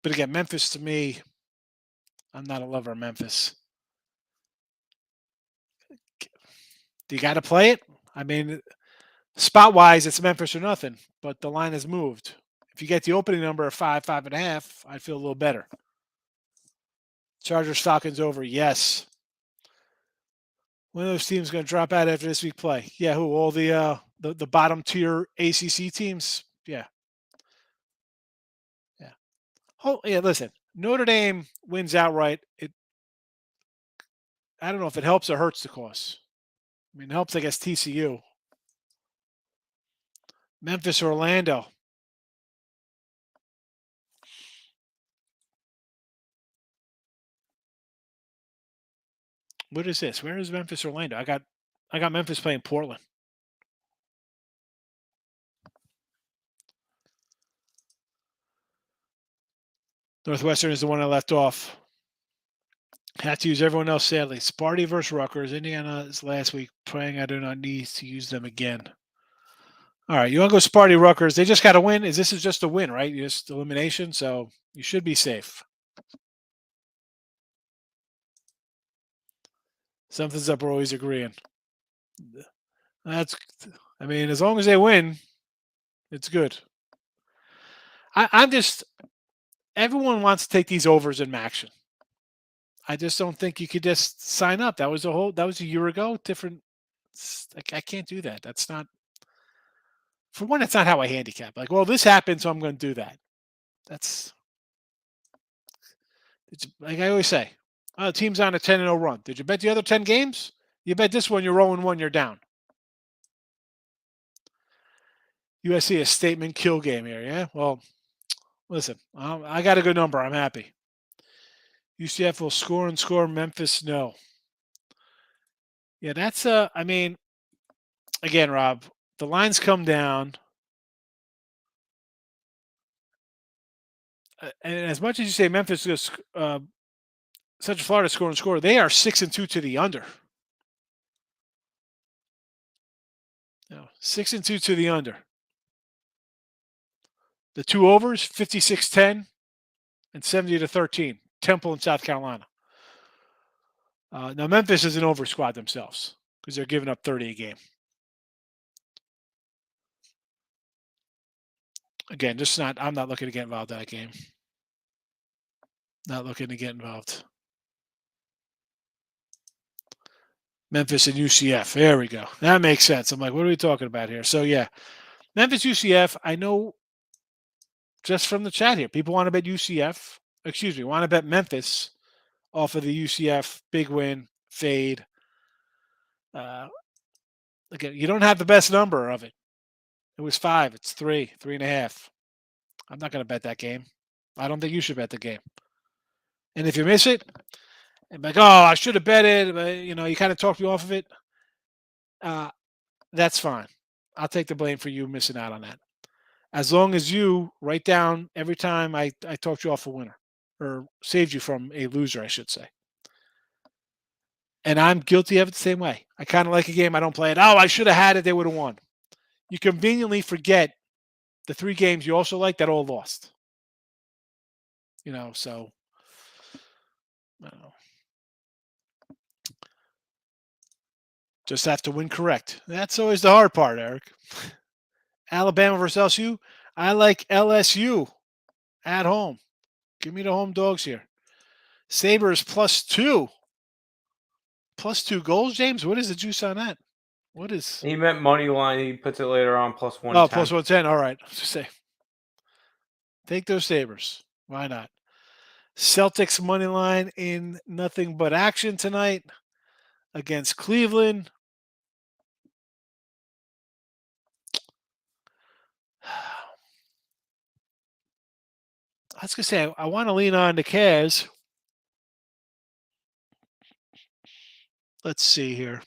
but again, Memphis to me, I'm not a lover of Memphis. Do you got to play it? I mean, spot wise, it's Memphis or nothing. But the line has moved. If you get the opening number of 5.5, I'd feel a little better. Chargers Falcons over, yes. One of those teams going to drop out after this week play. Yeah, who? All the bottom tier ACC teams. Yeah. Oh yeah. Listen, Notre Dame wins outright. I don't know if it helps or hurts the cause. I mean, it helps, I guess, TCU. Memphis, Orlando. What is this? Where is Memphis, Orlando? I got Memphis playing Portland. Northwestern is the one I left off. Had to use everyone else, sadly. Sparty versus Rutgers. Indiana is last week. Praying I do not need to use them again. All right, you want to go Sparty Rutgers. They just got to win. This is just a win, right? Just elimination, so you should be safe. Something's up. We're always agreeing. I mean, as long as they win, it's good. I'm just, everyone wants to take these overs in action. I just don't think you could just sign up. That was a year ago. Different. I can't do that. That's not, for one, that's not how I handicap. Like, well, this happened, so I'm going to do that. It's like I always say, the team's on a 10-0 run. Did you bet the other 10 games? You bet this one, you're 0-1, you're down. USC, a statement kill game here, yeah? Well, listen, I got a good number. I'm happy. UCF will score and score. Memphis, no. Yeah, that's I mean, again, Rob, the lines come down, and as much as you say Memphis is Central Florida score, they are 6-2 to the under. 6-2 to the under. The two overs, 56-10 and 70-13. Temple and South Carolina. Now Memphis is an over squad themselves because they're giving up 30 a game. Again, I'm not looking to get involved in that game. Not looking to get involved. Memphis and UCF. There we go. That makes sense. I'm like, what are we talking about here? So yeah, Memphis UCF. I know just from the chat here, people want to bet UCF. Excuse me, want to bet Memphis off of the UCF big win fade. Again, you don't have the best number of it. It was 5. It's 3, 3.5. I'm not going to bet that game. I don't think you should bet the game. And if you miss it, and like, oh, I should have bet it, but you kind of talked me off of it. That's fine. I'll take the blame for you missing out on that. As long as you write down every time I talked you off a winner or saved you from a loser, I should say. And I'm guilty of it the same way. I kind of like a game. I don't play it. Oh, I should have had it. They would have won. You conveniently forget the 3 games you also like that all lost. So I don't know. Just have to win correct. That's always the hard part, Eric. Alabama versus LSU. I like LSU at home. Give me the home dogs here. Sabres +2. +2 goals, James. What is the juice on that? What is?
He meant money line. He puts it later on +110.
Oh, +110. All right. Just say. Take those Sabres. Why not? Celtics money line in nothing but action tonight against Cleveland. I was going to say, I want to lean on the Cavs. Let's see here.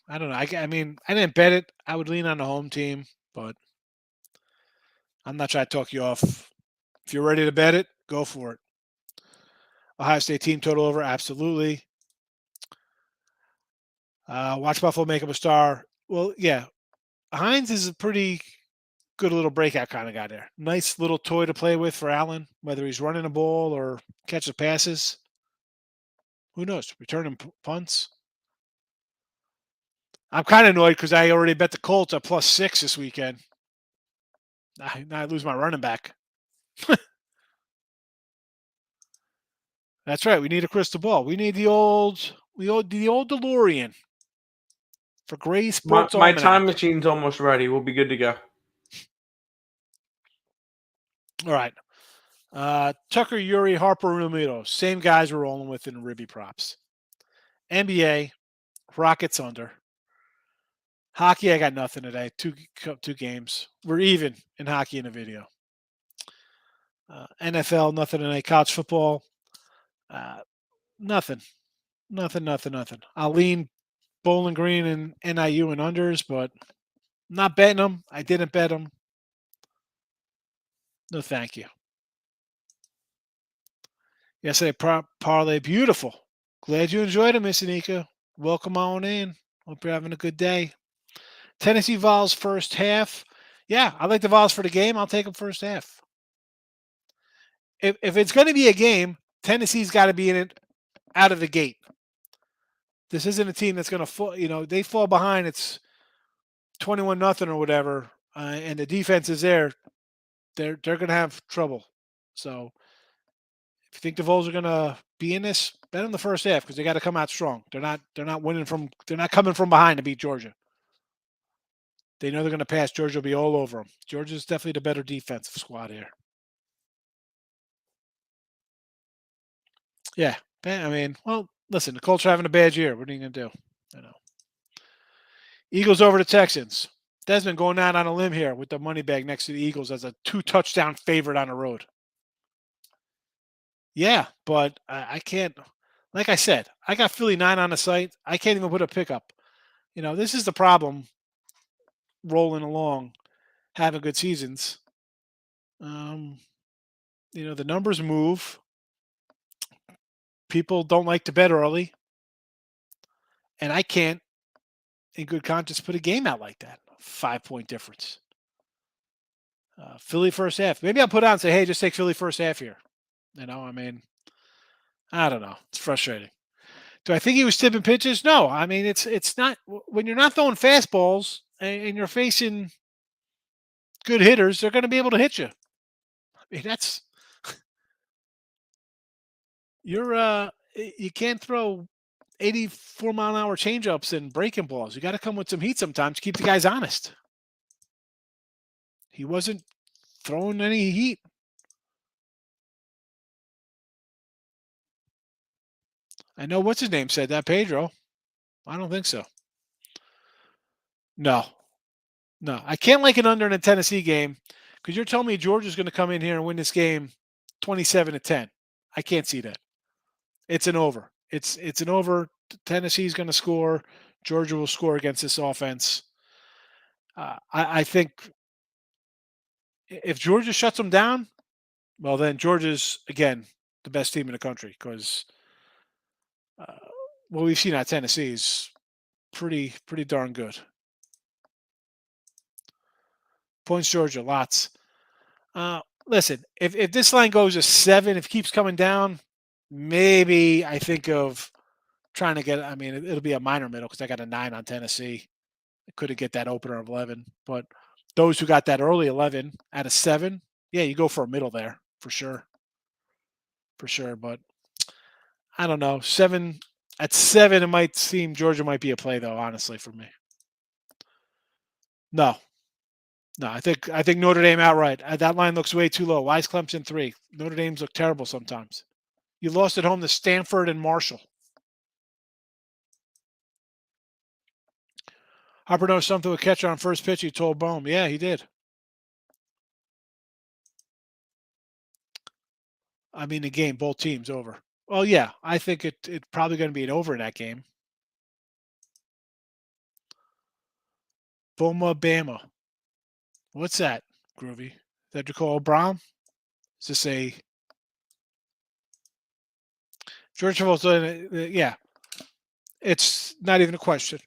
I don't know. I mean, I didn't bet it. I would lean on the home team, but I'm not trying to talk you off. If you're ready to bet it, go for it. Ohio State team total over, absolutely. Watch Buffalo make him a star. Well, yeah. Hines is a pretty good little breakout kind of guy there. Nice little toy to play with for Allen, whether he's running a ball or catching passes. Who knows? Returning punts. I'm kind of annoyed because I already bet the Colts at +6 this weekend. Now I lose my running back. That's right. We need a crystal ball. We need the old DeLorean for Gray Sports
My
Almanac.
time machine's almost ready. We'll be good to go.
All right. Tucker, Yuri, Harper, Romero. Same guys we're rolling with in Ribby props. NBA, Rockets under. Hockey, I got nothing today. Two games. We're even in hockey in the video. NFL, nothing tonight. College football, nothing. I'll lean Bowling Green and NIU and unders, but I'm not betting them. I didn't bet them. No, thank you. Yesterday, parlay, beautiful. Glad you enjoyed it, Miss Anika. Welcome on in. Hope you're having a good day. Tennessee Vols first half. Yeah, I like the Vols for the game. I'll take them first half. If it's going to be a game, Tennessee's got to be in it out of the gate. This isn't a team that's going to fall. They fall behind. It's 21-0 or whatever, and the defense is there. They're going to have trouble. So if you think the Vols are going to be in this, bet in the first half because they got to come out strong. They're not winning from. They're not coming from behind to beat Georgia. They know they're going to pass. Georgia will be all over them. Georgia's definitely the better defensive squad here. Yeah, I mean, well, listen, the Colts are having a bad year. What are you going to do? I know. Eagles over the Texans. Desmond going out on a limb here with the money bag next to the Eagles as a 2-touchdown favorite on the road. Yeah, but I can't. Like I said, I got Philly 9 on the site. I can't even put a pickup. This is the problem. Rolling along, having good seasons. Um, the numbers move. People don't like to bet early, and I can't, in good conscience, put a game out like that. 5-point difference. Philly first half. Maybe I'll put out and say, hey, just take Philly first half here. I mean, I don't know. It's frustrating. Do I think he was tipping pitches? No. I mean, it's not when you're not throwing fastballs and you're facing good hitters, they're going to be able to hit you. I mean, you can't throw 84-mile-an-hour changeups and breaking balls. You got to come with some heat sometimes to keep the guys honest. He wasn't throwing any heat. I know what's his name said that, Pedro. I don't think so. No. I can't like it under in a Tennessee game because you're telling me Georgia's going to come in here and win this game 27-10. I can't see that. It's an over. It's an over. Tennessee's going to score. Georgia will score against this offense. I think if Georgia shuts them down, well, then Georgia's, again, the best team in the country because what we've seen at Tennessee is pretty darn good. Points Georgia, lots. Listen, if this line goes to 7, if it keeps coming down, maybe I think of trying to get. I mean, it'll be a minor middle because I got a 9 on Tennessee. I couldn't get that opener of 11, but those who got that early 11 at a 7, yeah, you go for a middle there for sure. But I don't know, 7 at 7, it might seem Georgia might be a play though. Honestly, for me, no. I think Notre Dame outright. That line looks way too low. Why is Clemson 3? Notre Dame's look terrible sometimes. You lost at home to Stanford and Marshall. Harper knows something with catcher on first pitch. He told Bohm. Yeah, he did. I mean, the game, both teams over. Well, yeah, I think it's probably going to be an over in that game. Boma Bama. What's that, Groovy? Is that Jacob Brown? Is this a George Travolta? Yeah. It's not even a question.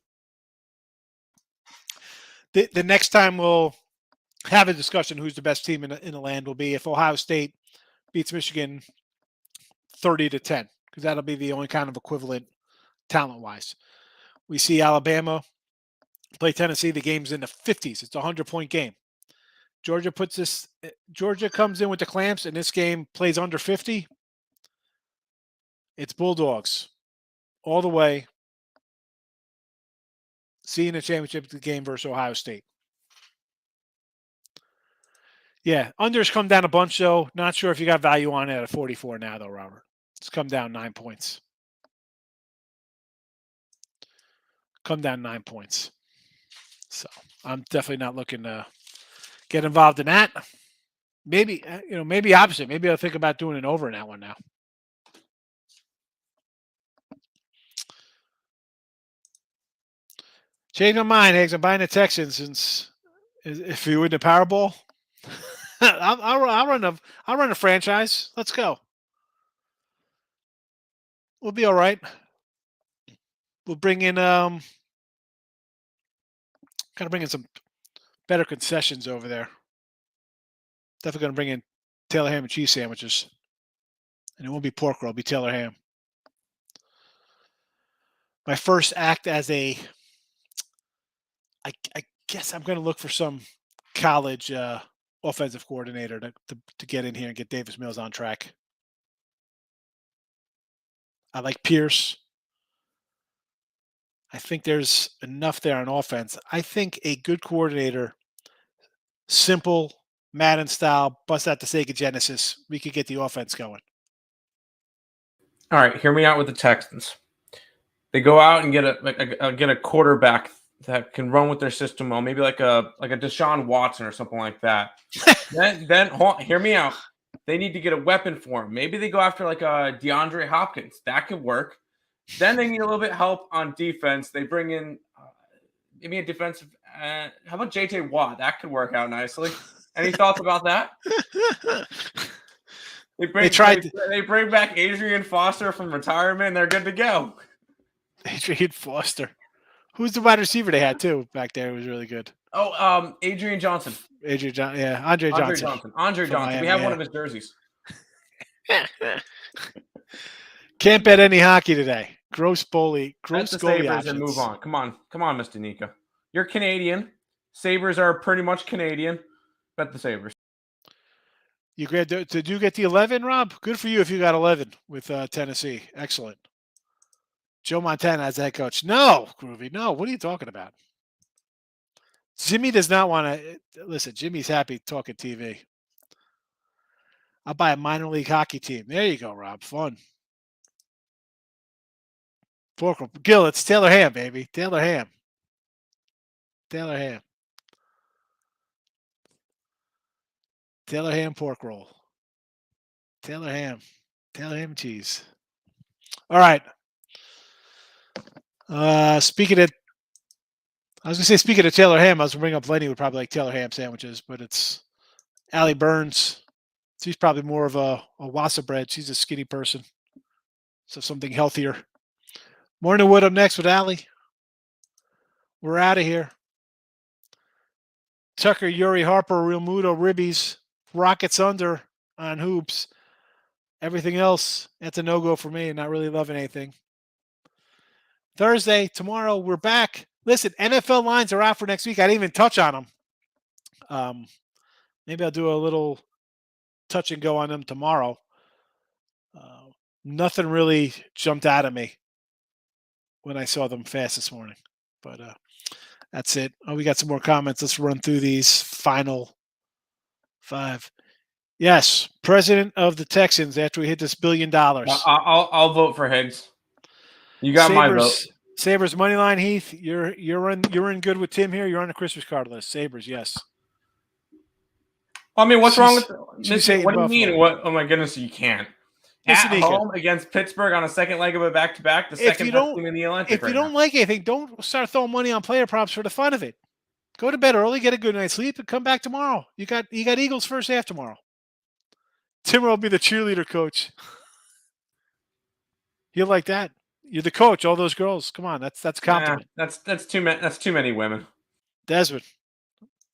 The next time we'll have a discussion who's the best team in the land will be if Ohio State beats Michigan 30-10, because that'll be the only kind of equivalent talent-wise. We see Alabama play Tennessee. The game's in the 50s. It's a 100-point game. Georgia comes in with the clamps, and this game plays under 50. It's Bulldogs all the way. Seeing the championship game versus Ohio State. Yeah, unders come down a bunch, though. Not sure if you got value on it at 44 now, though, Robert. It's come down 9 points. So I'm definitely not looking to get involved in that. Maybe, maybe opposite. Maybe I'll think about doing an over in that one now. Change my mind, Higgs. I'm buying the Texans since if you win the Powerball, I'll run a franchise. Let's go. We'll be all right. We'll bring in kind of bring in some better concessions over there. Definitely going to bring in Taylor ham and cheese sandwiches, and it won't be pork roll. It'll be Taylor ham. My first act as I guess I'm going to look for some college offensive coordinator to get in here and get Davis Mills on track. I like Pierce. I think there's enough there on offense. I think a good coordinator, simple Madden style, bust out the Sega Genesis, we could get the offense going.
All right, hear me out with the Texans. They go out and get a quarterback that can run with their system well, maybe like a Deshaun Watson or something like that. then hold on, hear me out. They need to get a weapon for him. Maybe they go after like a DeAndre Hopkins. That could work. Then they need a little bit help on defense. They bring in maybe a defensive. How about J.J. Watt? That could work out nicely. Any thoughts about that? They bring back Adrian Foster from retirement, and they're good to go.
Adrian Foster. Who's the wide receiver they had too back there? It was really good.
Oh, Adrian Johnson.
Andre Johnson.
Andre Johnson.
Miami,
we have one of his jerseys.
Can't bet any hockey today. Gross goalie
Sabres
options.
And move on. Come on, Mr. Nika. You're Canadian. Sabres are pretty much Canadian. Bet the Sabres.
Did you get the 11, Rob? Good for you if you got 11 with Tennessee. Excellent. Joe Montana as head coach. No, Groovy. No, what are you talking about? Jimmy does not want to listen. Jimmy's happy talking TV. I'll buy a minor league hockey team. There you go, Rob. Fun. Gil, it's Taylor Ham, baby. Taylor Ham, pork roll. Taylor Ham and cheese. All right. Speaking of Taylor Ham, I was going to bring up Lenny would probably like Taylor Ham sandwiches, but it's Allie Burns. She's probably more of a wassa bread. She's a skinny person. So something healthier. Morning Wood up next with Allie. We're out of here. Tucker, Yuri, Harper, Real Muto, Ribbies, Rockets under on hoops. Everything else, that's a no-go for me. Not really loving anything. Thursday, tomorrow, we're back. Listen, NFL lines are out for next week. I didn't even touch on them. Maybe I'll do a little touch and go on them tomorrow. Nothing really jumped out at me when I saw them fast this morning. But that's it. Oh, we got some more comments. Let's run through these final 5. Yes, president of the Texans after we hit this $1 billion.
I'll vote for Higgs. You got my vote.
Sabres money line, Heath. You're in good with Tim here. You're on the Christmas card list. Sabres, yes.
I mean, what's wrong with this? What do you
Buffalo.
mean? What? Oh my goodness, you can't. At home against Pittsburgh on a second leg of a back-to-back, the second best team in the Atlantic.
If you don't like anything, don't start throwing money on player props for the fun of it. Go to bed early, get a good night's sleep, and come back tomorrow. You got Eagles first half tomorrow. Timmer will be the cheerleader coach. You'll like that. You're the coach. All those girls. Come on, that's a compliment.
Yeah, that's too many. That's too many women.
Desmond,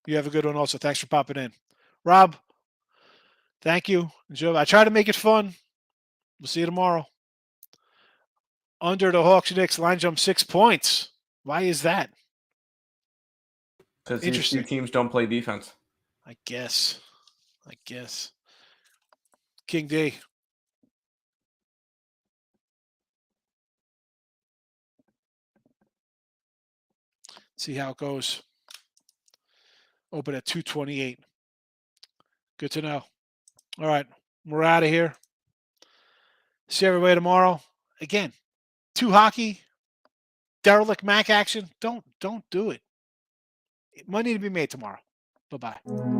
you have a good one. Also, thanks for popping in. Rob, thank you. Joe, I try to make it fun. We'll see you tomorrow. Under the Hawks Knicks line jump 6 points. Why is that?
Because these two teams don't play defense.
I guess. King D. See how it goes. Open at 228. Good to know. All right. We're out of here. See everybody tomorrow. Again, 2 hockey, derelict Mac action. Don't do it. Money to be made tomorrow. Bye-bye.